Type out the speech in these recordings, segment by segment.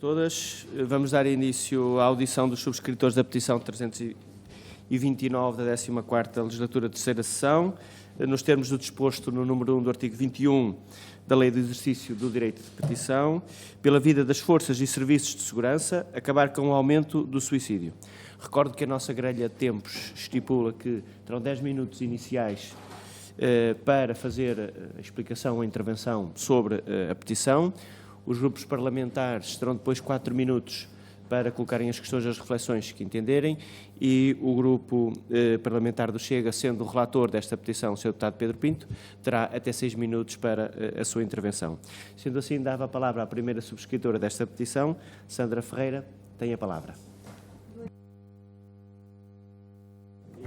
todas. Vamos dar início à audição dos subscritores da petição 329 da 14ª Legislatura, terceira sessão, nos termos do disposto no número 1 do artigo 21 da Lei de Exercício do Direito de Petição, pela vida das forças e serviços de segurança, acabar com o aumento do suicídio. Recordo que a nossa grelha de tempos estipula que terão 10 minutos iniciais para fazer a explicação ou a intervenção sobre a petição. Os grupos parlamentares terão depois 4 minutos para colocarem as questões e as reflexões que entenderem, e o grupo parlamentar do Chega, sendo o relator desta petição, o Sr. Deputado Pedro Pinto, terá até 6 minutos para a sua intervenção. Sendo assim, dava a palavra à primeira subscritora desta petição, Sandra Ferreira. Tem a palavra.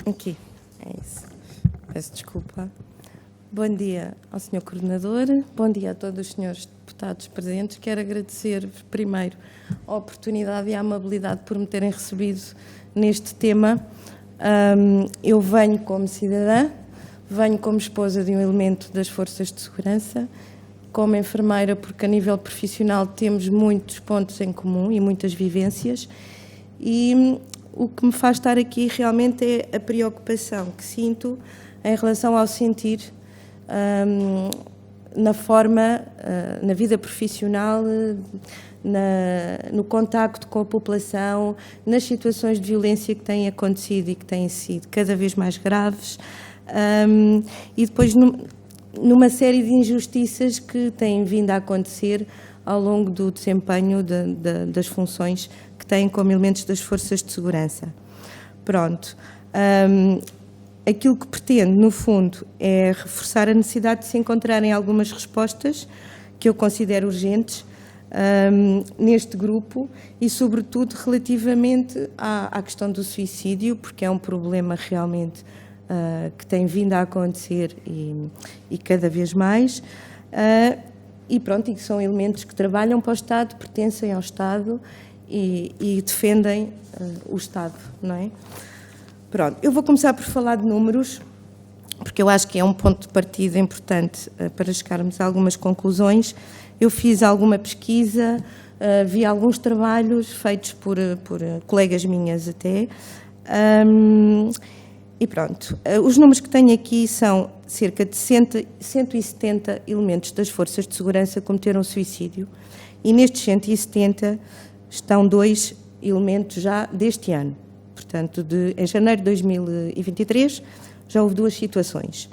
Aqui, é isso. Peço desculpa. Bom dia ao Sr. Coordenador, bom dia a todos os senhores deputados presentes. Quero agradecer primeiro a oportunidade e a amabilidade por me terem recebido neste tema. Eu venho como cidadã, venho como esposa de um elemento das forças de segurança, como enfermeira, porque a nível profissional temos muitos pontos em comum e muitas vivências, e o que me faz estar aqui realmente é a preocupação que sinto em relação ao sentir na forma, na vida profissional, no contacto com a população, nas situações de violência que têm acontecido e que têm sido cada vez mais graves, e depois numa série de injustiças que têm vindo a acontecer ao longo do desempenho das funções que têm como elementos das forças de segurança. Pronto. Aquilo que pretendo, no fundo, é reforçar a necessidade de se encontrarem algumas respostas que eu considero urgentes neste grupo e, sobretudo, relativamente à questão do suicídio, porque é um problema realmente que tem vindo a acontecer e cada vez mais, e pronto, e que são elementos que trabalham para o Estado, pertencem ao Estado e defendem o Estado, não é? Pronto, eu vou começar por falar de números, porque eu acho que é um ponto de partida importante para chegarmos a algumas conclusões. Eu fiz alguma pesquisa, vi alguns trabalhos feitos por colegas minhas até, e pronto. Os números que tenho aqui são cerca de 170 elementos das forças de segurança que cometeram suicídio, e nestes 170 estão 2 elementos já deste ano. Portanto, em janeiro de 2023, já houve 2 situações.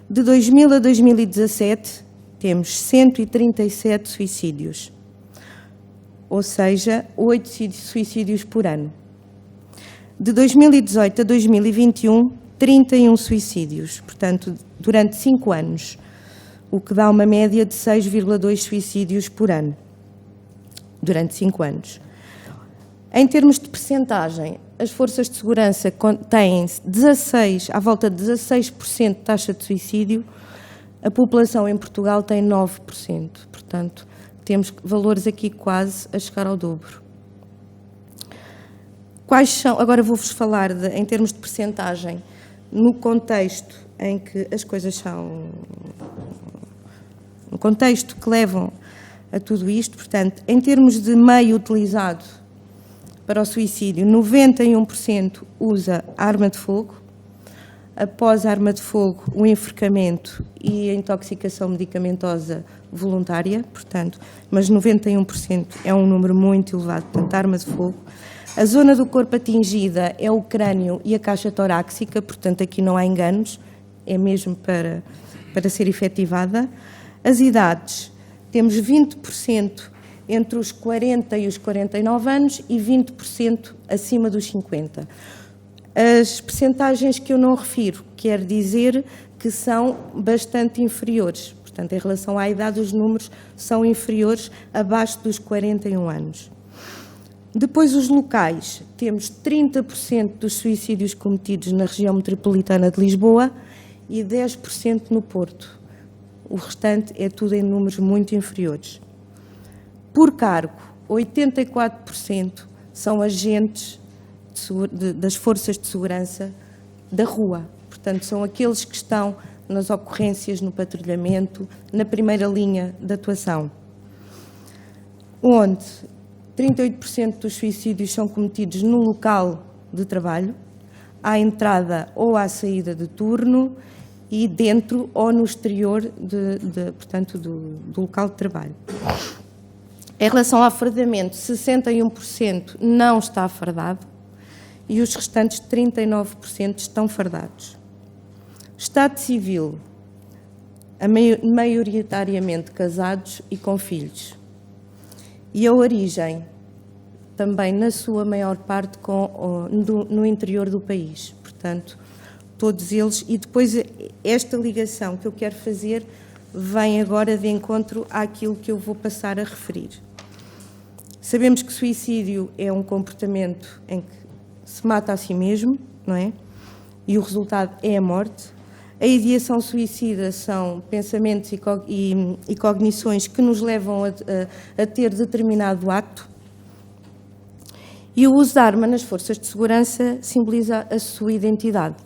De 2000 a 2017, temos 137 suicídios, ou seja, 8 suicídios por ano. De 2018 a 2021, 31 suicídios, portanto, durante 5 anos, o que dá uma média de 6,2 suicídios por ano, durante 5 anos. Em termos de percentagem, as forças de segurança têm à volta de 16% de taxa de suicídio, a população em Portugal tem 9%, portanto, temos valores aqui quase a chegar ao dobro. Quais são, agora vou-vos falar, em termos de percentagem, no contexto em que as coisas são, no contexto que levam a tudo isto, portanto, em termos de meio utilizado para o suicídio, 91% usa arma de fogo, após a arma de fogo, o enforcamento e a intoxicação medicamentosa voluntária, portanto, mas 91% é um número muito elevado, portanto, arma de fogo. A zona do corpo atingida é o crânio e a caixa torácica, portanto, aqui não há enganos, é mesmo para ser efetivada. As idades, temos 20% entre os 40 e os 49 anos e 20% acima dos 50. As percentagens que eu não refiro, quer dizer que são bastante inferiores. Portanto, em relação à idade, os números são inferiores abaixo dos 41 anos. Depois, os locais. Temos 30% dos suicídios cometidos na região metropolitana de Lisboa e 10% no Porto. O restante é tudo em números muito inferiores. Por cargo, 84% são agentes das forças de segurança da rua. Portanto, são aqueles que estão nas ocorrências, no patrulhamento, na primeira linha de atuação. Onde 38% dos suicídios são cometidos no local de trabalho, à entrada ou à saída de turno e dentro ou no exterior portanto, do local de trabalho. Em relação ao fardamento, 61% não está fardado e os restantes 39% estão fardados. Estado civil, maioritariamente casados e com filhos. E a origem, também na sua maior parte no interior do país. Portanto, todos eles. E depois esta ligação que eu quero fazer vem agora de encontro àquilo que eu vou passar a referir. Sabemos que suicídio é um comportamento em que se mata a si mesmo, não é? E o resultado é a morte. A ideação suicida são pensamentos e cognições que nos levam a ter determinado ato. E o uso da arma nas forças de segurança simboliza a sua identidade.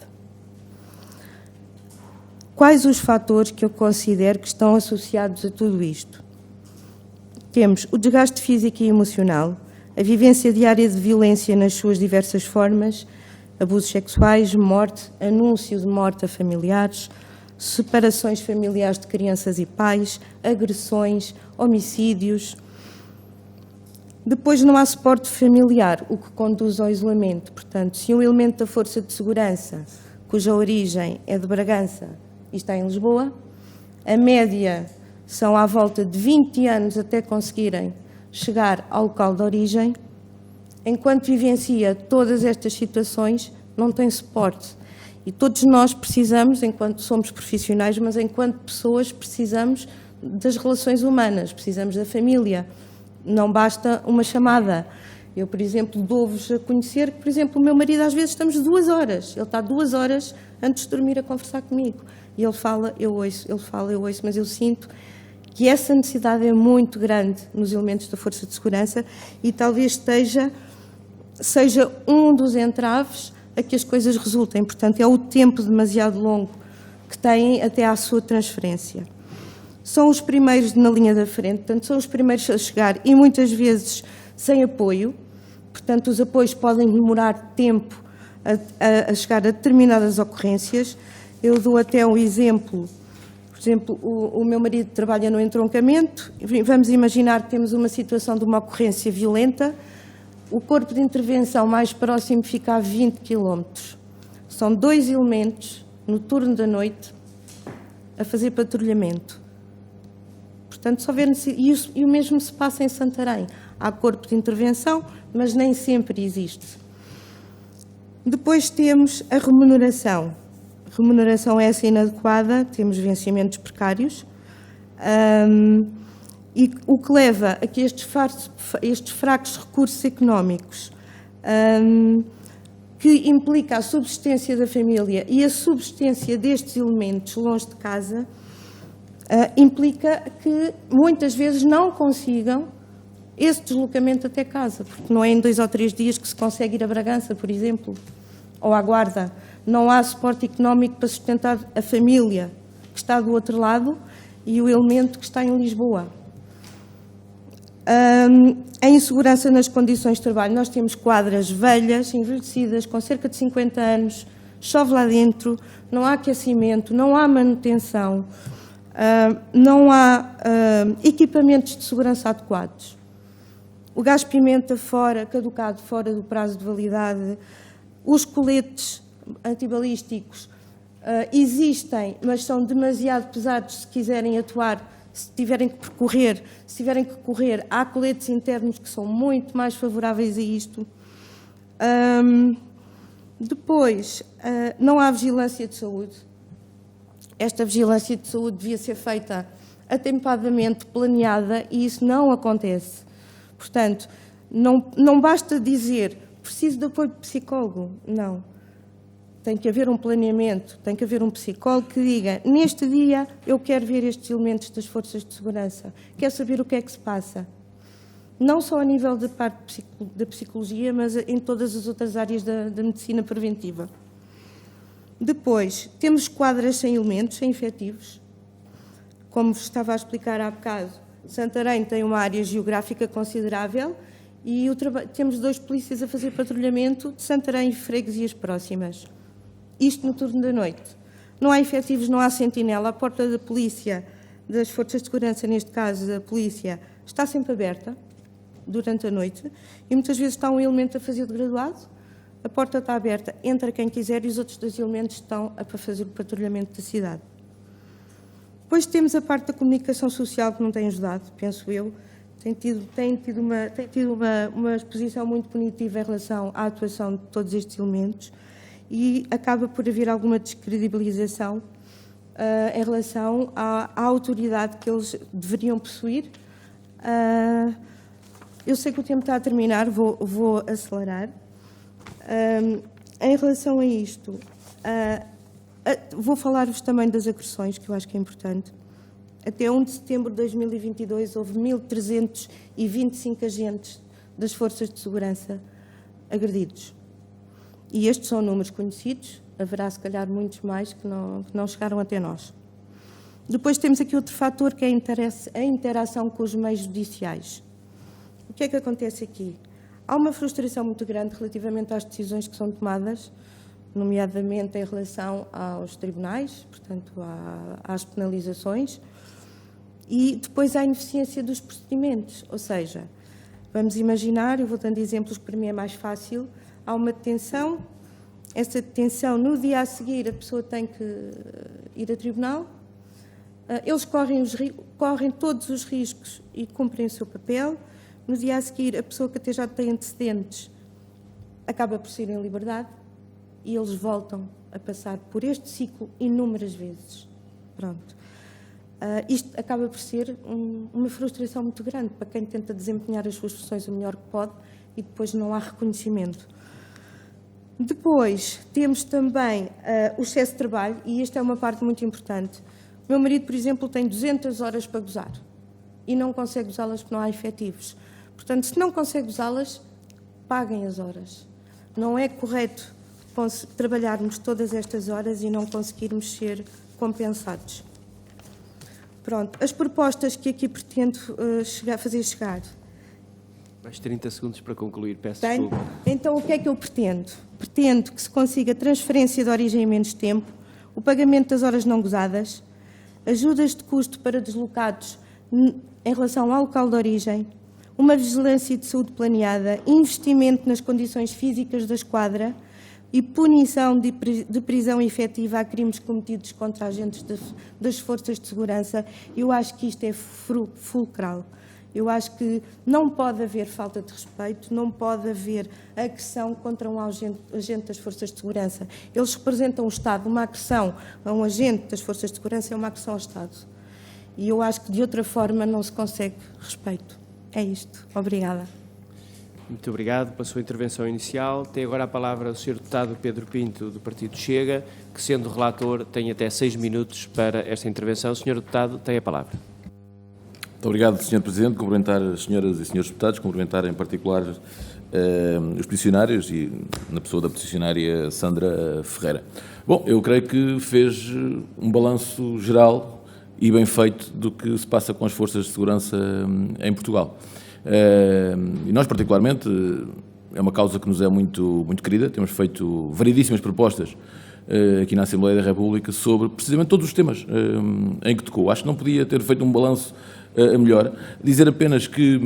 Quais os fatores que eu considero que estão associados a tudo isto? Temos o desgaste físico e emocional, a vivência diária de violência nas suas diversas formas, abusos sexuais, morte, anúncio de morte a familiares, separações familiares de crianças e pais, agressões, homicídios. Depois não há suporte familiar, o que conduz ao isolamento. Portanto, se um elemento da força de segurança, cuja origem é de Bragança e está em Lisboa, a média são à volta de 20 anos até conseguirem chegar ao local de origem, enquanto vivencia todas estas situações, não tem suporte. E todos nós precisamos, enquanto somos profissionais, mas enquanto pessoas, precisamos das relações humanas, precisamos da família. Não basta uma chamada. Eu, por exemplo, dou-vos a conhecer que, por exemplo, o meu marido, às vezes, estamos 2 horas. Ele está 2 horas antes de dormir a conversar comigo. E ele fala, eu ouço, ele fala, eu ouço, mas eu sinto que essa necessidade é muito grande nos elementos da força de segurança e talvez seja um dos entraves a que as coisas resultem. Portanto, é o tempo demasiado longo que têm até à sua transferência. São os primeiros na linha da frente, portanto, são os primeiros a chegar e muitas vezes sem apoio. Portanto, os apoios podem demorar tempo a chegar a determinadas ocorrências. Eu dou até um exemplo. Por exemplo, o meu marido trabalha no entroncamento. Vamos imaginar que temos uma situação de uma ocorrência violenta. O corpo de intervenção mais próximo fica a 20 km. São 2 elementos no turno da noite a fazer patrulhamento. Portanto, só ver e o mesmo se passa em Santarém. Há corpo de intervenção, mas nem sempre existe. Depois temos a remuneração. A remuneração é essa inadequada, temos vencimentos precários, e o que leva a que estes fracos recursos económicos, que implica a subsistência da família e a subsistência destes elementos longe de casa, implica que muitas vezes não consigam esse deslocamento até casa, porque não é em 2 ou 3 dias que se consegue ir a Bragança, por exemplo, ou à Guarda. Não há suporte económico para sustentar a família que está do outro lado e o elemento que está em Lisboa. A insegurança nas condições de trabalho. Nós temos quadras velhas, envelhecidas, com cerca de 50 anos, chove lá dentro, não há aquecimento, não há manutenção, não há equipamentos de segurança adequados. O gás-pimenta caducado fora do prazo de validade, os coletes antibalísticos existem, mas são demasiado pesados se quiserem atuar, se tiverem que correr, há coletes internos que são muito mais favoráveis a isto. Depois, não há vigilância de saúde. Esta vigilância de saúde devia ser feita atempadamente, planeada, e isso não acontece. Portanto, não basta dizer preciso de apoio de psicólogo. Não. Tem que haver um planeamento, tem que haver um psicólogo que diga, neste dia eu quero ver estes elementos das forças de segurança, quero saber o que é que se passa. Não só a nível da parte da psicologia, mas em todas as outras áreas da medicina preventiva. Depois, temos quadras sem elementos, sem efetivos. Como vos estava a explicar há bocado, Santarém tem uma área geográfica considerável E temos 2 polícias a fazer patrulhamento de Santarém e freguesias próximas. Isto no turno da noite. Não há efetivos, não há sentinela. A porta da polícia, das forças de segurança, neste caso a polícia, está sempre aberta durante a noite e muitas vezes está um elemento a fazer de graduado, a porta está aberta, entra quem quiser e os outros 2 elementos estão a fazer o patrulhamento da cidade. Depois temos a parte da comunicação social que não tem ajudado, penso eu. Tem tido uma exposição muito punitiva em relação à atuação de todos estes elementos e acaba por haver alguma descredibilização em relação à autoridade que eles deveriam possuir. Eu sei que o tempo está a terminar, vou acelerar. Em relação a isto, vou falar-vos também das agressões, que eu acho que é importante. Até 1 de setembro de 2022, houve 1.325 agentes das forças de segurança agredidos. E estes são números conhecidos, haverá se calhar muitos mais que não chegaram até nós. Depois temos aqui outro fator, que é a interação com os meios judiciais. O que é que acontece aqui? Há uma frustração muito grande relativamente às decisões que são tomadas, nomeadamente em relação aos tribunais, portanto, às penalizações, e depois à ineficiência dos procedimentos. Ou seja, vamos imaginar, eu vou dando exemplos que para mim é mais fácil, há uma detenção, essa detenção, no dia a seguir, a pessoa tem que ir a tribunal, eles correm todos os riscos e cumprem o seu papel. No dia a seguir, a pessoa que até já tem antecedentes acaba por sair em liberdade e eles voltam a passar por este ciclo inúmeras vezes. Pronto. Isto acaba por ser uma frustração muito grande para quem tenta desempenhar as suas funções o melhor que pode e depois não há reconhecimento. Depois, temos também o excesso de trabalho, e esta é uma parte muito importante. O meu marido, por exemplo, tem 200 horas para gozar e não consegue usá-las porque não há efetivos. Portanto, se não consegue usá-las, paguem as horas. Não é correto trabalharmos todas estas horas e não conseguirmos ser compensados. Pronto, as propostas que aqui pretendo fazer chegar. Mais 30 segundos para concluir, peço desculpa. Então, o que é que eu pretendo? Pretendo que se consiga transferência de origem em menos tempo, o pagamento das horas não gozadas, ajudas de custo para deslocados em relação ao local de origem, uma vigilância de saúde planeada, investimento nas condições físicas da esquadra e punição de prisão efetiva a crimes cometidos contra agentes das forças de segurança. Eu acho que isto é fulcral. Eu acho que não pode haver falta de respeito, não pode haver agressão contra um agente das forças de segurança. Eles representam o Estado. Uma agressão a um agente das forças de segurança é uma agressão ao Estado. E eu acho que de outra forma não se consegue respeito. É isto. Obrigada. Muito obrigado pela sua intervenção inicial. Tem agora a palavra o Sr. Deputado Pedro Pinto, do Partido Chega, que, sendo relator, tem até 6 minutos para esta intervenção. Sr. Deputado, tem a palavra. Muito obrigado, Sr. Presidente. Cumprimentar as senhoras e senhores deputados, cumprimentar em particular os peticionários e na pessoa da peticionária Sandra Ferreira. Bom, eu creio que fez um balanço geral e bem feito do que se passa com as forças de segurança em Portugal. E nós, particularmente, é uma causa que nos é muito querida. Temos feito variedíssimas propostas aqui na Assembleia da República sobre precisamente todos os temas em que tocou. Acho que não podia ter feito um balanço melhor. Dizer apenas que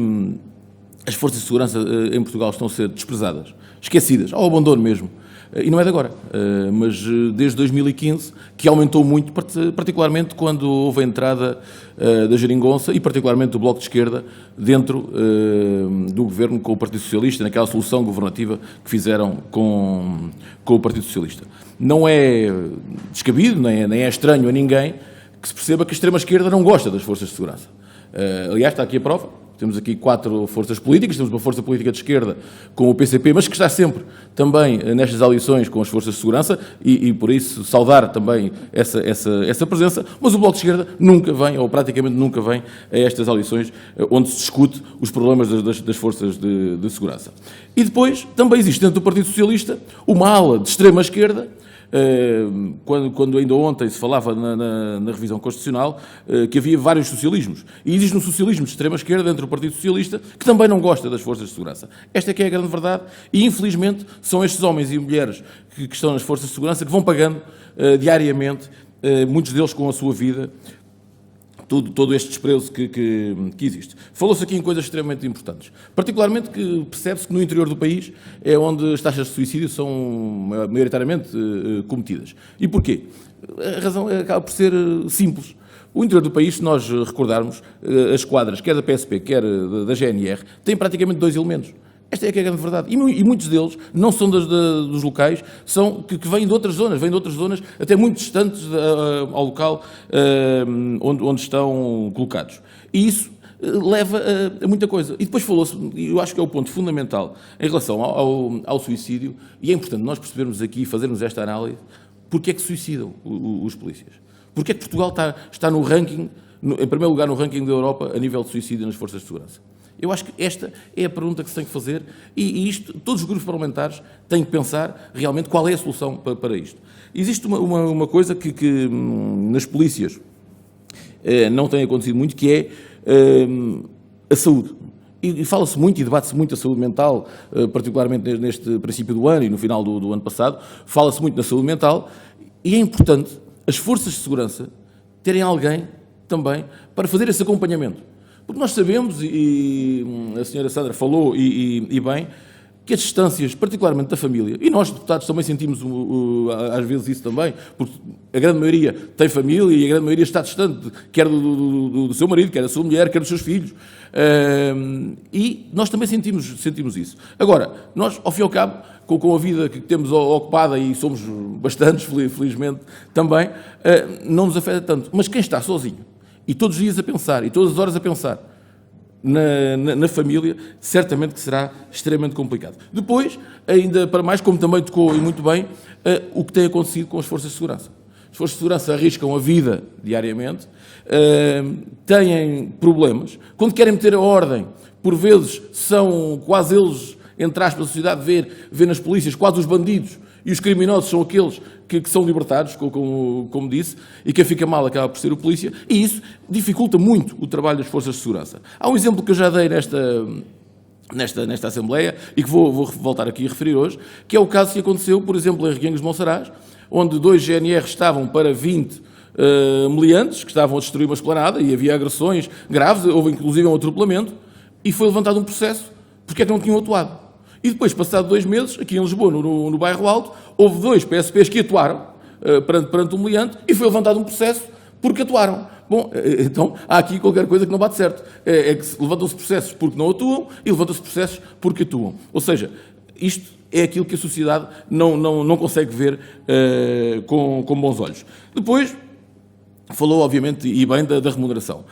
as forças de segurança em Portugal estão a ser desprezadas, esquecidas, ao abandono mesmo. E não é de agora, mas desde 2015, que aumentou muito, particularmente quando houve a entrada da Geringonça e particularmente do Bloco de Esquerda dentro do Governo com o Partido Socialista, naquela solução governativa que fizeram com o Partido Socialista. Não é descabido, nem é estranho a ninguém que se perceba que a extrema-esquerda não gosta das forças de segurança. Aliás, está aqui a prova. Temos aqui 4 forças políticas, temos uma força política de esquerda com o PCP, mas que está sempre também nestas eleições com as forças de segurança e por isso saudar também essa presença, mas o Bloco de Esquerda nunca vem, ou praticamente nunca vem, a estas eleições onde se discute os problemas das forças de segurança. E depois também existe dentro do Partido Socialista uma ala de extrema-esquerda quando ainda ontem se falava na revisão constitucional, que havia vários socialismos. E existe um socialismo de extrema-esquerda dentro do Partido Socialista que também não gosta das forças de segurança. Esta é que é a grande verdade e, infelizmente, são estes homens e mulheres que estão nas forças de segurança que vão pagando diariamente, muitos deles com a sua vida, todo este desprezo que existe. Falou-se aqui em coisas extremamente importantes. Particularmente que percebe-se que no interior do país é onde as taxas de suicídio são maioritariamente cometidas. E porquê? A razão acaba por ser simples. O interior do país, se nós recordarmos, as quadras, quer da PSP, quer da GNR, têm praticamente 2 elementos. Esta é que é a grande verdade. E muitos deles não são dos locais, são que vêm de outras zonas, até muito distantes ao local onde estão colocados. E isso leva a muita coisa. E depois falou-se, e eu acho que é o ponto fundamental em relação ao suicídio, e é importante nós percebermos aqui e fazermos esta análise, porque é que se suicidam os polícias? Porque é que Portugal está no ranking, em primeiro lugar no ranking da Europa, a nível de suicídio nas forças de segurança? Eu acho que esta é a pergunta que se tem que fazer e isto, todos os grupos parlamentares têm que pensar realmente qual é a solução para isto. Existe uma coisa que nas polícias não tem acontecido muito, que é a saúde. E fala-se muito e debate-se muito a saúde mental, particularmente neste princípio do ano e no final do ano passado, fala-se muito na saúde mental e é importante as forças de segurança terem alguém também para fazer esse acompanhamento. Porque nós sabemos, e a senhora Sandra falou, e bem, que as distâncias, particularmente da família, e nós, deputados, também sentimos às vezes isso também, porque a grande maioria tem família e a grande maioria está distante, quer do seu marido, quer da sua mulher, quer dos seus filhos. E nós também sentimos isso. Agora, nós, ao fim e ao cabo, com a vida que temos ocupada, e somos bastantes, felizmente, também, não nos afeta tanto. Mas quem está sozinho, e todos os dias a pensar, e todas as horas a pensar na família, certamente que será extremamente complicado. Depois, ainda para mais, como também tocou e muito bem, o que tem acontecido com as forças de segurança. As forças de segurança arriscam a vida diariamente, têm problemas. Quando querem meter a ordem, por vezes são quase eles, entre aspas, a sociedade vê nas polícias quase os bandidos, e os criminosos são aqueles que são libertados, como disse, e quem fica mal acaba por ser o polícia, e isso dificulta muito o trabalho das forças de segurança. Há um exemplo que eu já dei nesta Assembleia, e que vou voltar aqui a referir hoje, que é o caso que aconteceu, por exemplo, em Reguengos de Monsaraz, onde 2 GNR estavam para 20 meliantes, que estavam a destruir uma esplanada, e havia agressões graves, houve inclusive um atropelamento, e foi levantado um processo, porque é que não tinham atuado. E depois, passado 2 meses, aqui em Lisboa, no Bairro Alto, houve 2 PSPs que atuaram perante o meliante e foi levantado um processo porque atuaram. Bom, então há aqui qualquer coisa que não bate certo. É que levantam-se processos porque não atuam e levantam-se processos porque atuam. Ou seja, isto é aquilo que a sociedade não consegue ver com bons olhos. Depois, falou, obviamente, e bem, da remuneração.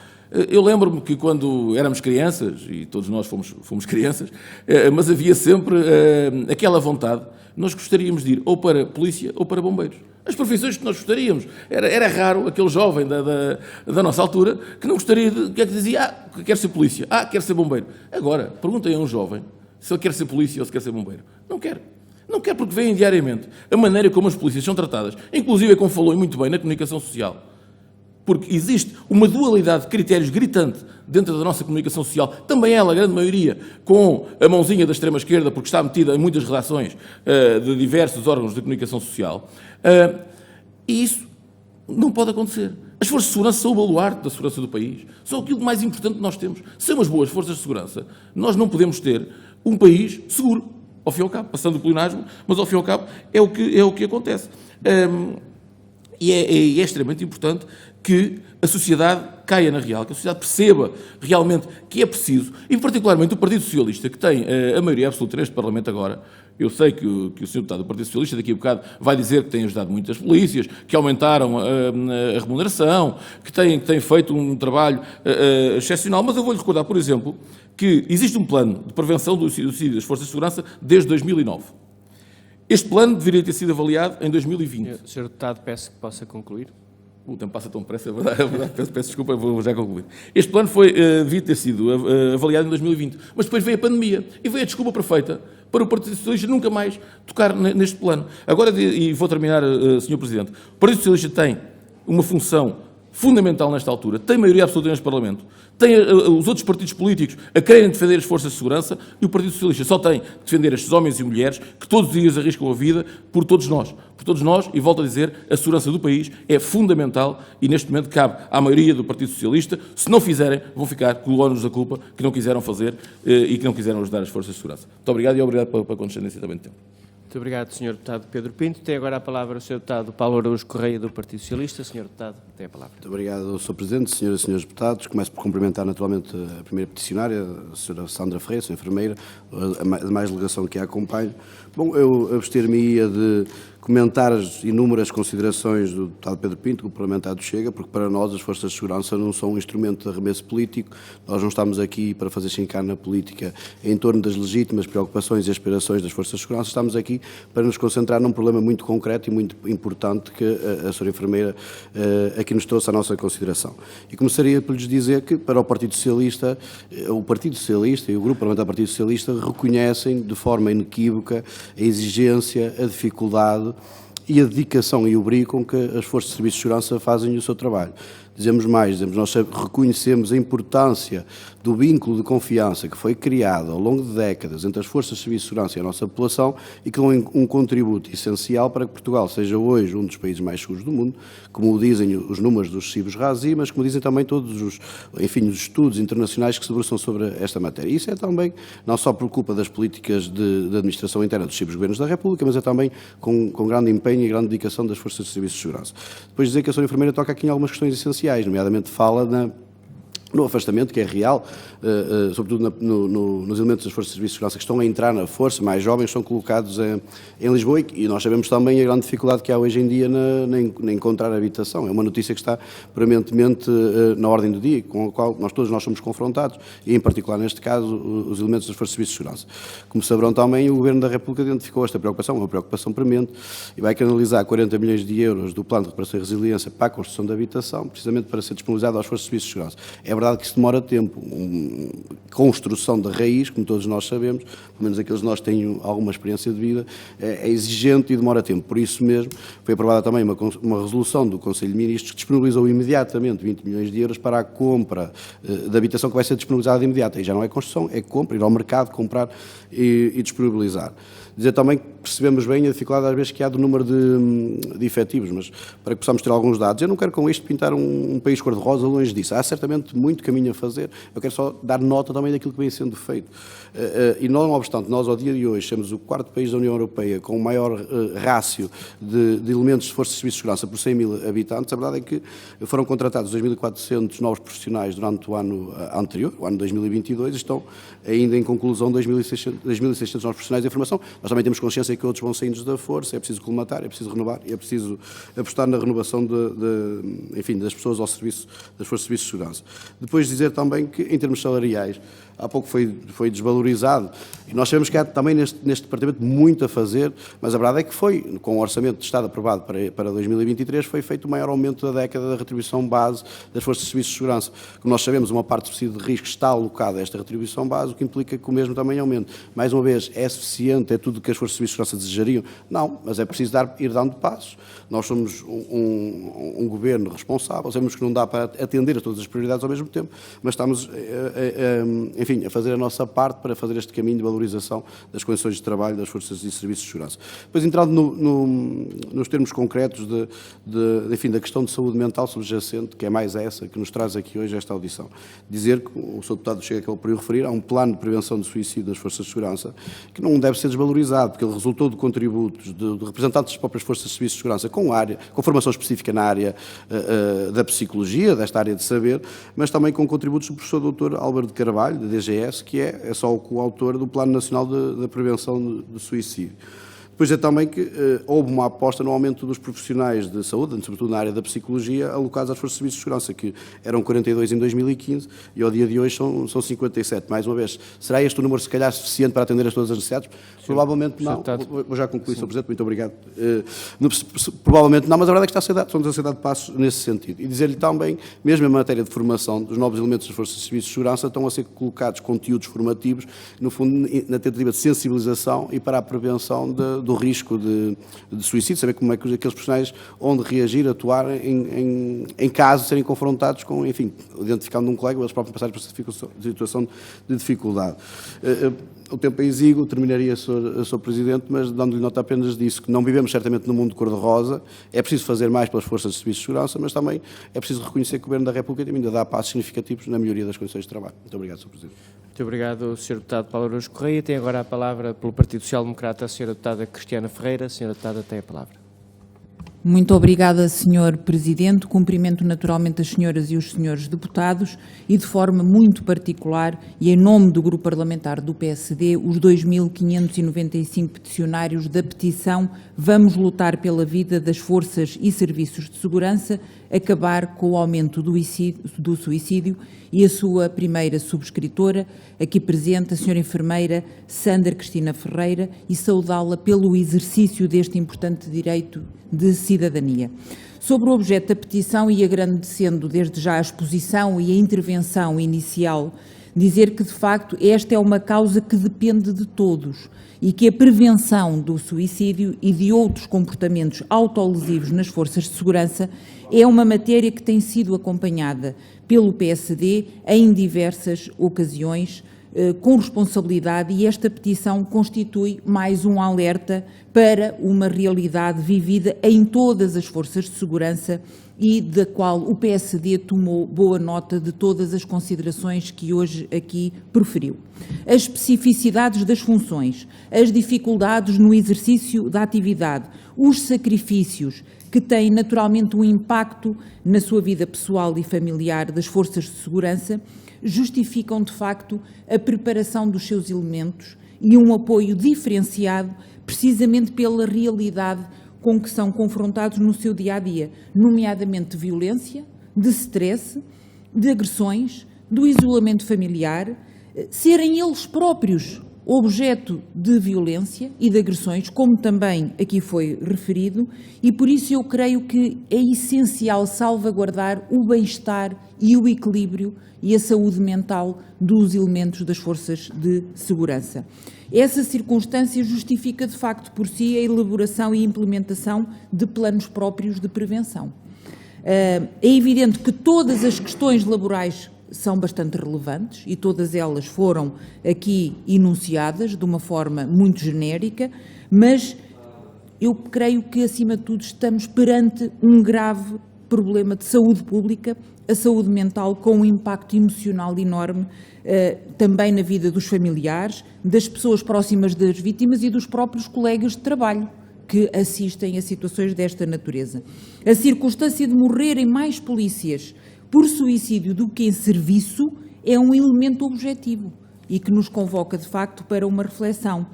Eu lembro-me que quando éramos crianças, e todos nós fomos crianças, mas havia sempre aquela vontade, nós gostaríamos de ir ou para polícia ou para bombeiros. As profissões que nós gostaríamos. Era raro aquele jovem da nossa altura que não gostaria que dizia, quer ser polícia, quer ser bombeiro. Agora, perguntem a um jovem se ele quer ser polícia ou se quer ser bombeiro. Não quer. Não quer porque veem diariamente a maneira como as polícias são tratadas, inclusive, como falou muito bem, na comunicação social. Porque existe uma dualidade de critérios gritante dentro da nossa comunicação social, também ela, a grande maioria, com a mãozinha da extrema-esquerda, porque está metida em muitas redações de diversos órgãos de comunicação social, e isso não pode acontecer. As forças de segurança são o baluarte da segurança do país, são aquilo mais importante que nós temos. Sem umas boas forças de segurança, nós não podemos ter um país seguro, ao fim e ao cabo, passando o pleonasmo, mas ao fim e ao cabo é o que acontece. E é extremamente importante que a sociedade caia na real, que a sociedade perceba realmente que é preciso, e particularmente o Partido Socialista, que tem a maioria absoluta neste Parlamento agora. Eu sei que o Sr. Deputado do Partido Socialista daqui a bocado vai dizer que tem ajudado muitas polícias, que aumentaram a remuneração, que tem feito um trabalho excepcional, mas eu vou-lhe recordar, por exemplo, que existe um plano de prevenção do suicídio das forças de segurança desde 2009. Este plano deveria ter sido avaliado em 2020. Sr. Deputado, peço que possa concluir. O tempo passa tão depressa, é verdade. Peço desculpa, vou já concluir. Este plano devia ter sido avaliado em 2020, mas depois veio a pandemia e veio a desculpa perfeita para o Partido Socialista nunca mais tocar neste plano. Agora, e vou terminar, Sr. Presidente, o Partido Socialista tem uma função fundamental nesta altura, tem maioria absoluta neste Parlamento, tem os outros partidos políticos a quererem defender as forças de segurança e o Partido Socialista só tem que defender estes homens e mulheres que todos os dias arriscam a vida por todos nós. Por todos nós, e volto a dizer, a segurança do país é fundamental e neste momento cabe à maioria do Partido Socialista. Se não fizerem, vão ficar com o ónus da culpa que não quiseram fazer e que não quiseram ajudar as forças de segurança. Muito obrigado e obrigado pela condescendência também do tempo. Muito obrigado, Sr. Deputado Pedro Pinto. Tem agora a palavra o Sr. Deputado Paulo Araújo Correia, do Partido Socialista. Sr. Deputado, tem a palavra. Muito obrigado, Sr. Presidente, senhoras e senhores deputados. Começo por cumprimentar naturalmente a primeira peticionária, a Sra. Sandra Ferreira, a Sra. Enfermeira, a mais delegação que a acompanho. Bom, eu abster-me-ia de comentar as inúmeras considerações do deputado Pedro Pinto, do parlamentar do Chega, porque para nós as forças de segurança não são um instrumento de arremesso político. Nós não estamos aqui para fazer chincar na política em torno das legítimas preocupações e aspirações das forças de segurança. Estamos aqui para nos concentrar num problema muito concreto e muito importante que a Sra. Enfermeira aqui nos trouxe à nossa consideração. E começaria por lhes dizer que para o Partido Socialista e o Grupo Parlamentar do Partido Socialista reconhecem de forma inequívoca a exigência, a dificuldade e a dedicação e o brio com que as forças de serviço de segurança fazem o seu trabalho. Dizemos mais, nós reconhecemos a importância do vínculo de confiança que foi criado ao longo de décadas entre as forças de serviço de segurança e a nossa população e que dão um contributo essencial para que Portugal seja hoje um dos países mais seguros do mundo, como dizem os números dos Cibos Razi, mas como dizem também todos os estudos internacionais que se debruçam sobre esta matéria. Isso é também, não só por culpa das políticas de administração interna dos Cibos Governos da República, mas é também com grande empenho e grande dedicação das forças de serviço de segurança. Depois dizer que a Sra. Enfermeira toca aqui em algumas questões essenciais, nomeadamente fala no afastamento, que é real, sobretudo nos elementos das forças de serviço de segurança que estão a entrar na força, mais jovens, são colocados em Lisboa e nós sabemos também a grande dificuldade que há hoje em dia na encontrar habitação. É uma notícia que está permanentemente na ordem do dia, com a qual todos nós somos confrontados, e em particular neste caso os elementos das forças de serviço de segurança. Como saberão também, o Governo da República identificou esta preocupação, uma preocupação premente, e vai canalizar 40 milhões de euros do Plano de Recuperação e Resiliência para a construção da habitação, precisamente para ser disponibilizado às forças de serviço de segurança. É verdade que isso demora tempo, construção de raiz, como todos nós sabemos, pelo menos aqueles de nós que têm alguma experiência de vida, é exigente e demora tempo. Por isso mesmo, foi aprovada também uma resolução do Conselho de Ministros que disponibilizou imediatamente 20 milhões de euros para a compra da habitação que vai ser disponibilizada de imediato. E já não é construção, é compra, ir ao mercado, comprar e disponibilizar. Dizer também que percebemos bem a dificuldade às vezes que há do número de efetivos, mas para que possamos ter alguns dados, eu não quero com isto pintar um país cor-de-rosa, longe disso. Há certamente muito caminho a fazer, eu quero só dar nota também daquilo que vem sendo feito. E não obstante, nós ao dia de hoje somos o quarto país da União Europeia com o maior rácio de elementos de forças de serviço de segurança por 100 mil habitantes. A verdade é que foram contratados 2.400 novos profissionais durante o ano anterior, o ano 2022, e estão ainda em conclusão 2.600 novos profissionais de informação. Nós também temos consciência que outros vão saindo da força, é preciso colmatar, é preciso renovar e é preciso apostar na renovação das pessoas ao serviço das forças de serviço de segurança. Depois dizer também que, em termos salariais, há pouco foi desvalorizado, e nós sabemos que há também neste departamento muito a fazer, mas a verdade é que foi, com o Orçamento de Estado aprovado para 2023, foi feito o maior aumento da década da retribuição base das forças de serviço de segurança. Como nós sabemos, uma parte específica de risco está alocada a esta retribuição base, o que implica que o mesmo também aumente. Mais uma vez, é suficiente, é tudo o que as forças de serviço de segurança desejariam? Não, mas é preciso ir dando passos. Nós somos um governo responsável, sabemos que não dá para atender a todas as prioridades ao mesmo tempo, mas estamos, a fazer a nossa parte para fazer este caminho de valorização das condições de trabalho das forças e serviços de segurança. Depois, entrando nos termos concretos da questão de saúde mental subjacente, que é mais essa que nos traz aqui hoje esta audição. Dizer que o Sr. Deputado Chega acabou por referir, há um plano de prevenção do suicídio das forças de segurança que não deve ser desvalorizado, porque ele resultou de contributos de representantes das próprias forças de serviços de segurança com formação específica na área da psicologia, desta área de saber, mas também com contributos do professor Dr. Álvaro de Carvalho, da DGS, que é só o coautor do Plano Nacional de Prevenção do Suicídio. Depois é também que houve uma aposta no aumento dos profissionais de saúde, sobretudo na área da psicologia, alocados às forças de serviços de segurança, que eram 42 em 2015 e ao dia de hoje são 57. Mais uma vez, será este o número, se calhar, suficiente para atender a todas as necessidades? Sim. Provavelmente não. Vou já concluir, Sr. Presidente, muito obrigado. Provavelmente não, mas a verdade é que estamos a ser dado passos nesse sentido. E dizer-lhe também, mesmo em matéria de formação dos novos elementos das forças de serviços de segurança, estão a ser colocados conteúdos formativos, no fundo, na tentativa de sensibilização e para a prevenção do risco de suicídio, saber como é que aqueles profissionais, onde reagir, atuar em caso de serem confrontados com, enfim, identificando um colega, eles próprios passarem por essa situação de dificuldade. O tempo é exíguo, terminaria, Sr. Presidente, mas dando-lhe nota apenas disso, que não vivemos certamente num mundo cor-de-rosa, é preciso fazer mais pelas forças de serviços de segurança, mas também é preciso reconhecer que o Governo da República ainda dá passos significativos na melhoria das condições de trabalho. Muito obrigado, Sr. Presidente. Muito obrigado, Sr. Deputado Paulo Araújo Correia. Tem agora a palavra pelo Partido Social Democrata a Sra. Deputada Cristiana Ferreira. Sra. Deputada, tem a palavra. Muito obrigada, Sr. Presidente. Cumprimento naturalmente as senhoras e os senhores deputados e, de forma muito particular, e em nome do Grupo Parlamentar do PSD, os 2.595 peticionários da petição Vamos lutar pela vida das forças e serviços de segurança, acabar com o aumento do suicídio, e a sua primeira subscritora, aqui presente, a senhora enfermeira Sandra Cristina Ferreira, e saudá-la pelo exercício deste importante direito de cidadania. Sobre o objeto da petição, e agradecendo desde já a exposição e a intervenção inicial, dizer que, de facto, esta é uma causa que depende de todos e que a prevenção do suicídio e de outros comportamentos autolesivos nas forças de segurança é uma matéria que tem sido acompanhada pelo PSD em diversas ocasiões, com responsabilidade, e esta petição constitui mais um alerta para uma realidade vivida em todas as forças de segurança e da qual o PSD tomou boa nota de todas as considerações que hoje aqui proferiu. As especificidades das funções, as dificuldades no exercício da atividade, os sacrifícios que têm naturalmente um impacto na sua vida pessoal e familiar das forças de segurança, justificam, de facto, a preparação dos seus elementos e um apoio diferenciado, precisamente pela realidade com que são confrontados no seu dia-a-dia, nomeadamente de violência, de stress, de agressões, do isolamento familiar, serem eles próprios objeto de violência e de agressões, como também aqui foi referido, e por isso eu creio que é essencial salvaguardar o bem-estar e o equilíbrio e a saúde mental dos elementos das forças de segurança. Essa circunstância justifica, de facto, por si, a elaboração e implementação de planos próprios de prevenção. É evidente que todas as questões laborais são bastante relevantes e todas elas foram aqui enunciadas de uma forma muito genérica, mas eu creio que, acima de tudo, estamos perante um grave problema de saúde pública, a saúde mental, com um impacto emocional enorme também na vida dos familiares, das pessoas próximas das vítimas e dos próprios colegas de trabalho que assistem a situações desta natureza. A circunstância de morrerem mais polícias por suicídio do que em serviço é um elemento objetivo e que nos convoca, de facto, para uma reflexão.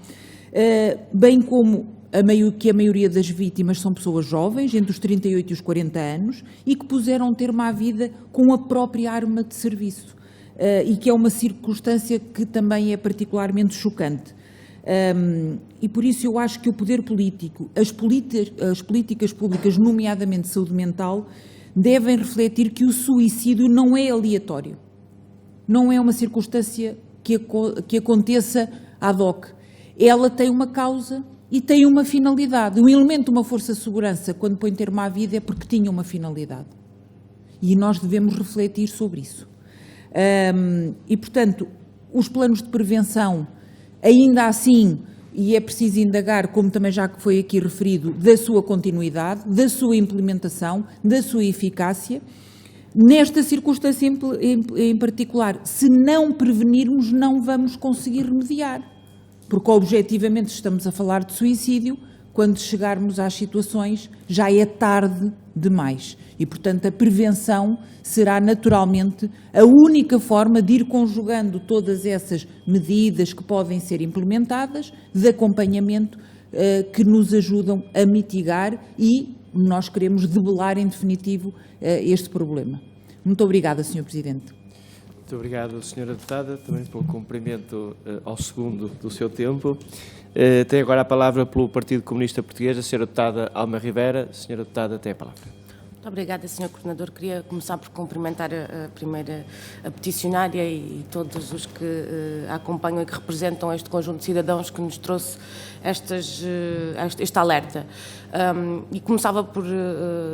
Bem como que a maioria das vítimas são pessoas jovens, entre os 38 e os 40 anos, e que puseram termo à vida com a própria arma de serviço, e que é uma circunstância que também é particularmente chocante. E por isso eu acho que o poder político, as políticas públicas, nomeadamente de saúde mental, devem refletir que o suicídio não é aleatório, não é uma circunstância que aconteça ad hoc. Ela tem uma causa e tem uma finalidade. Um elemento de uma força de segurança, quando põe termo à vida, é porque tinha uma finalidade. E nós devemos refletir sobre isso. E, portanto, os planos de prevenção, ainda assim, e é preciso indagar, como também já foi aqui referido, da sua continuidade, da sua implementação, da sua eficácia. Nesta circunstância em particular, se não prevenirmos, não vamos conseguir remediar, porque objetivamente estamos a falar de suicídio, quando chegarmos às situações já é tarde demais. E, portanto, a prevenção será naturalmente a única forma de ir conjugando todas essas medidas que podem ser implementadas, de acompanhamento, que nos ajudam a mitigar e nós queremos debelar em definitivo este problema. Muito obrigada, Sr. Presidente. Muito obrigado, Sra. Deputada, também pelo cumprimento ao segundo do seu tempo. Tem agora a palavra pelo Partido Comunista Português, a Sra. Deputada Alma Rivera. Sra. Deputada, tem a palavra. Muito obrigada, Sr. Coordenador. Queria começar por cumprimentar a peticionária e todos os que a acompanham e que representam este conjunto de cidadãos que nos trouxe este alerta. E começava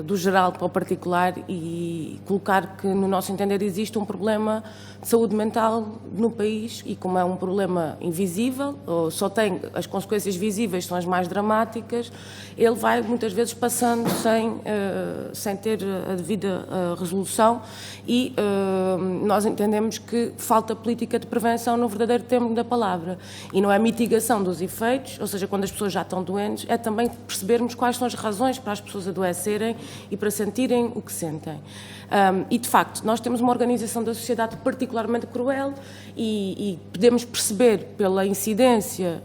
do geral para o particular e colocar que, no nosso entender, existe um problema de saúde mental no país e, como é um problema invisível, ou só tem as consequências visíveis, são as mais dramáticas, ele vai muitas vezes passando sem ter a devida resolução e nós entendemos que falta política de prevenção no verdadeiro termo da palavra. E não é mitigação dos efeitos, ou seja, quando as pessoas já estão doentes, é também percebermos quais são as razões para as pessoas adoecerem e para sentirem o que sentem. E, de facto, nós temos uma organização da sociedade particularmente cruel e podemos perceber pela incidência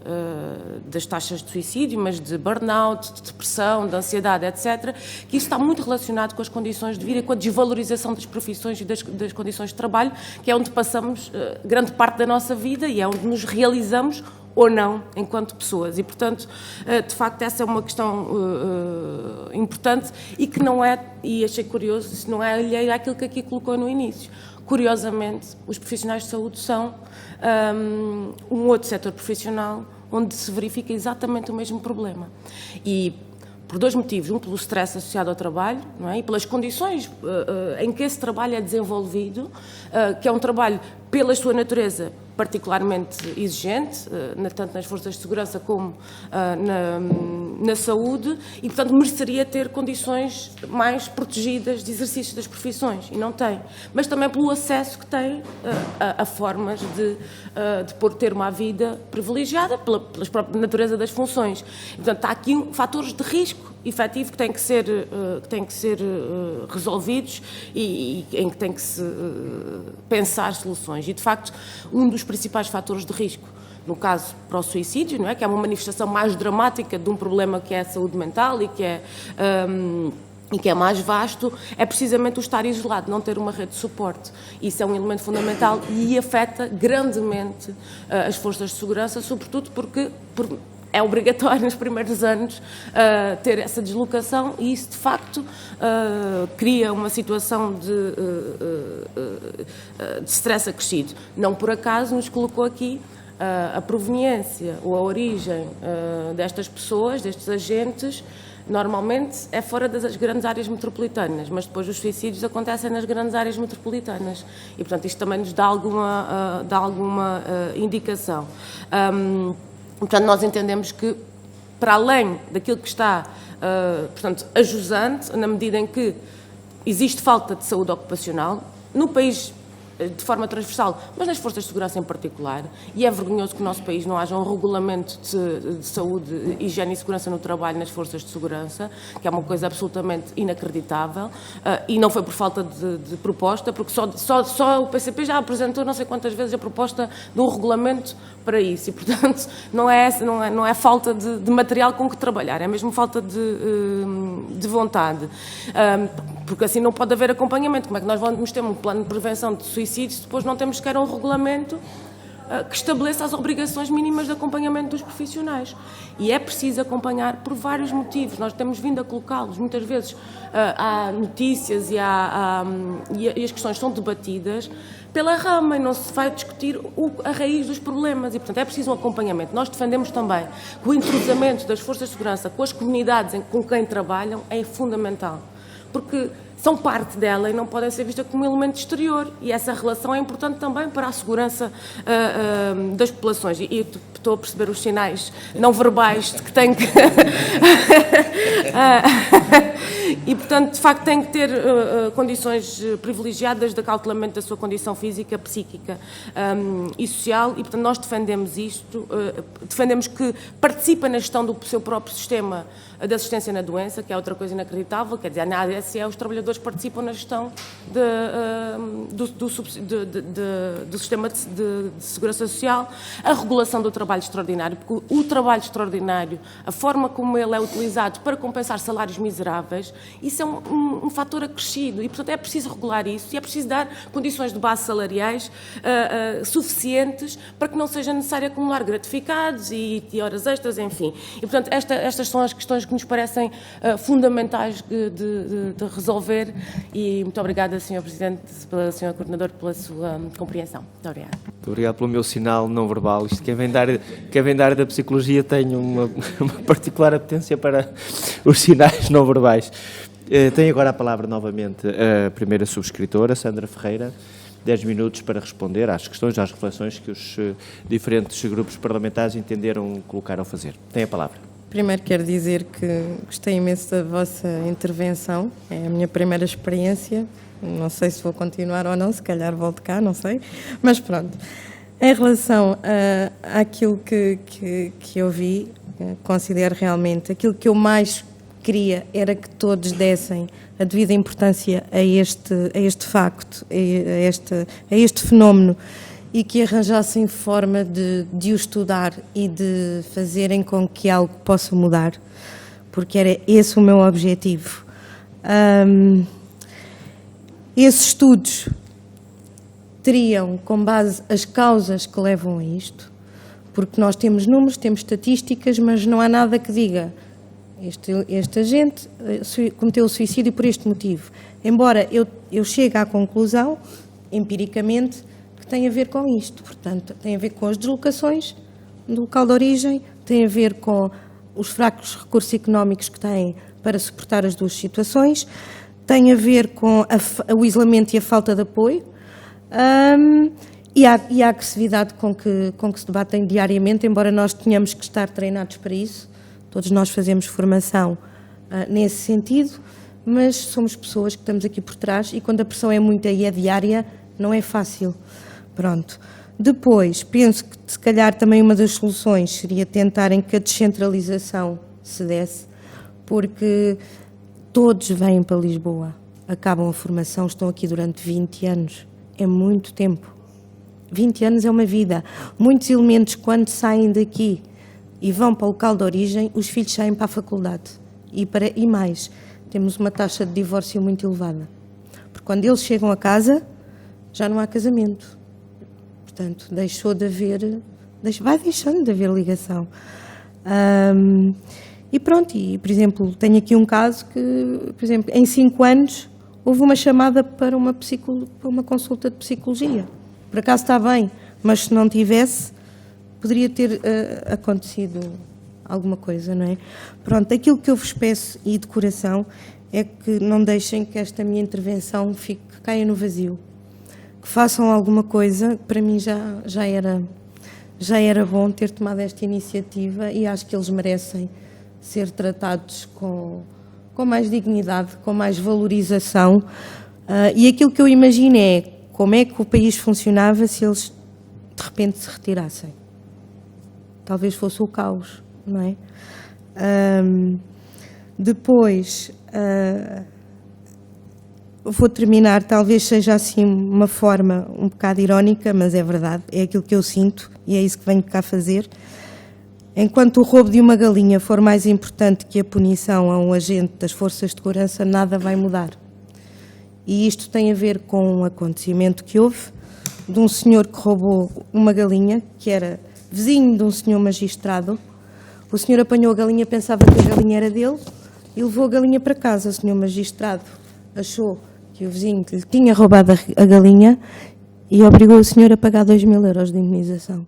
das taxas de suicídio, mas de burnout, de depressão, de ansiedade, etc., que isso está muito relacionado com as condições de vida e com a desvalorização das profissões e das condições de trabalho, que é onde passamos grande parte da nossa vida e é onde nos realizamos ou não, enquanto pessoas. E, portanto, de facto, essa é uma questão importante e que não é, e achei curioso, não é alheia àquilo que aqui colocou no início. Curiosamente, os profissionais de saúde são um outro setor profissional onde se verifica exatamente o mesmo problema. E por dois motivos. Um, pelo stress associado ao trabalho, não é? E pelas condições em que esse trabalho é desenvolvido, que é um trabalho, pela sua natureza, particularmente exigente, tanto nas forças de segurança como na saúde, e, portanto, mereceria ter condições mais protegidas de exercício das profissões, e não tem. Mas também pelo acesso que tem a formas de ter uma vida privilegiada, pela própria natureza das funções. E, portanto, há aqui fatores de risco efetivo que têm que ser resolvidos e em que tem que se pensar soluções. E, de facto, um dos principais fatores de risco, no caso para o suicídio, não é? Que é uma manifestação mais dramática de um problema que é a saúde mental e que é mais vasto, é precisamente o estar isolado, não ter uma rede de suporte. Isso é um elemento fundamental e afeta grandemente as forças de segurança, sobretudo porque é obrigatório nos primeiros anos ter essa deslocação e isso, de facto, cria uma situação de stress acrescido. Não por acaso nos colocou aqui a proveniência ou a origem destas pessoas, destes agentes, normalmente é fora das grandes áreas metropolitanas, mas depois os suicídios acontecem nas grandes áreas metropolitanas e, portanto, isto também nos dá alguma indicação. Portanto, nós entendemos que, para além daquilo que está, portanto, ajusante, na medida em que existe falta de saúde ocupacional, no país de forma transversal, mas nas forças de segurança em particular, e é vergonhoso que no nosso país não haja um regulamento de saúde, higiene e segurança no trabalho nas forças de segurança, que é uma coisa absolutamente inacreditável, e não foi por falta de proposta, porque só o PCP já apresentou não sei quantas vezes a proposta de um regulamento para isso, e, portanto, não é falta de material com que trabalhar, é mesmo falta de vontade, porque assim não pode haver acompanhamento. Como é que nós vamos ter um plano de prevenção de suicídio se depois não temos sequer um regulamento que estabeleça as obrigações mínimas de acompanhamento dos profissionais? E é preciso acompanhar por vários motivos. Nós temos vindo a colocá-los. Muitas vezes há notícias e as questões são debatidas pela rama e não se vai discutir a raiz dos problemas. E, portanto, é preciso um acompanhamento. Nós defendemos também que o entrosamento das forças de segurança com as comunidades com quem trabalham é fundamental, porque são parte dela e não podem ser vistas como um elemento exterior. E essa relação é importante também para a segurança das populações. E estou a perceber os sinais não verbais de que tenho que E, portanto, de facto, tem que ter condições privilegiadas de acautelamento da sua condição física, psíquica e social, e, portanto, nós defendemos isto, defendemos que participa na gestão do seu próprio sistema de assistência na doença, que é outra coisa inacreditável, quer dizer, na ADSE os trabalhadores participam na gestão do sistema de segurança social, a regulação do trabalho extraordinário, porque o trabalho extraordinário, a forma como ele é utilizado para compensar salários miseráveis, isso é um fator acrescido e, portanto, é preciso regular isso e é preciso dar condições de base salariais suficientes para que não seja necessário acumular gratificados e horas extras, enfim. E, portanto, estas são as questões que nos parecem fundamentais de resolver e muito obrigada, Sr. Presidente, Sr. Coordenador, pela sua compreensão. Muito obrigada. Muito obrigado pelo meu sinal não verbal. Isto, quem vem da área da psicologia tem uma particular apetência para os sinais não verbais. Tenho agora a palavra novamente a primeira subscritora, Sandra Ferreira, 10 minutos para responder às questões, às reflexões que os diferentes grupos parlamentares entenderam colocar ao fazer. Tem a palavra. Primeiro quero dizer que gostei imenso da vossa intervenção, é a minha primeira experiência, não sei se vou continuar ou não, se calhar volto cá, não sei, mas pronto. Em relação àquilo que eu vi, considero realmente, aquilo que eu mais queria era que todos dessem a devida importância a este facto, a este fenómeno, e que arranjassem forma de o estudar e de fazerem com que algo possa mudar, porque era esse o meu objetivo. Esses estudos teriam como base as causas que levam a isto, porque nós temos números, temos estatísticas, mas não há nada que diga este agente cometeu o suicídio por este motivo. Embora eu chegue à conclusão, empiricamente, tem a ver com isto, portanto, tem a ver com as deslocações do local de origem, tem a ver com os fracos recursos económicos que têm para suportar as duas situações, tem a ver com o isolamento e a falta de apoio e a agressividade com que se debatem diariamente, embora nós tenhamos que estar treinados para isso, todos nós fazemos formação nesse sentido, mas somos pessoas que estamos aqui por trás e quando a pressão é muita e é diária, não é fácil. Pronto. Depois, penso que se calhar também uma das soluções seria tentarem que a descentralização se desse, porque todos vêm para Lisboa, acabam a formação, estão aqui durante 20 anos, é muito tempo. 20 anos é uma vida. Muitos elementos, quando saem daqui e vão para o local de origem, os filhos saem para a faculdade. E mais, temos uma taxa de divórcio muito elevada. Porque quando eles chegam a casa, já não há casamento. Portanto, vai deixando de haver ligação. E pronto, por exemplo, tenho aqui um caso que, por exemplo, em 5 anos, houve uma chamada para uma consulta de psicologia. Por acaso está bem, mas se não tivesse, poderia ter acontecido alguma coisa, não é? Pronto, aquilo que eu vos peço, e de coração, é que não deixem que esta minha intervenção caia no vazio. Que façam alguma coisa, para mim já era bom ter tomado esta iniciativa e acho que eles merecem ser tratados com mais dignidade, com mais valorização. E aquilo que eu imagino é como é que o país funcionava se eles de repente se retirassem. Talvez fosse o caos, não é? Depois... vou terminar, talvez seja assim uma forma um bocado irónica, mas é verdade, é aquilo que eu sinto e é isso que venho cá fazer. Enquanto o roubo de uma galinha for mais importante que a punição a um agente das forças de segurança, nada vai mudar. E isto tem a ver com um acontecimento que houve, de um senhor que roubou uma galinha, que era vizinho de um senhor magistrado. O senhor apanhou a galinha, pensava que a galinha era dele e levou a galinha para casa. O senhor magistrado achou que o vizinho lhe tinha roubado a galinha e obrigou o senhor a pagar 2.000 euros de indemnização.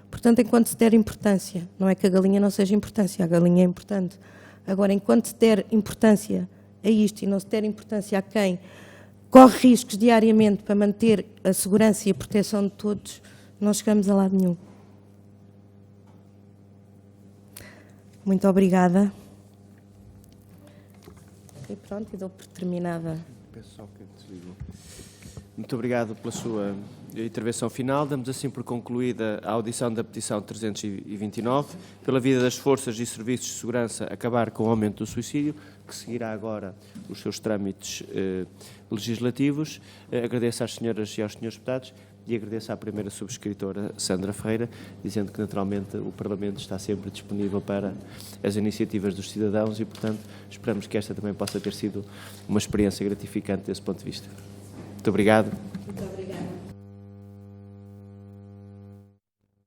Portanto, enquanto se der importância, não é que a galinha não seja importante, a galinha é importante. Agora, enquanto se der importância a isto e não se der importância a quem corre riscos diariamente para manter a segurança e a proteção de todos, não chegamos a lado nenhum. Muito obrigada. pronto, e dou por terminada. Peço só que desligo. Muito obrigado pela sua intervenção final. Damos assim por concluída a audição da petição 329, pela vida das forças e serviços de segurança acabar com o aumento do suicídio, que seguirá agora os seus trâmites legislativos. Agradeço às senhoras e aos senhores deputados e agradeço à primeira subscritora, Sandra Ferreira, dizendo que naturalmente o Parlamento está sempre disponível para as iniciativas dos cidadãos e, portanto, esperamos que esta também possa ter sido uma experiência gratificante desse ponto de vista. Muito obrigado. Muito obrigada.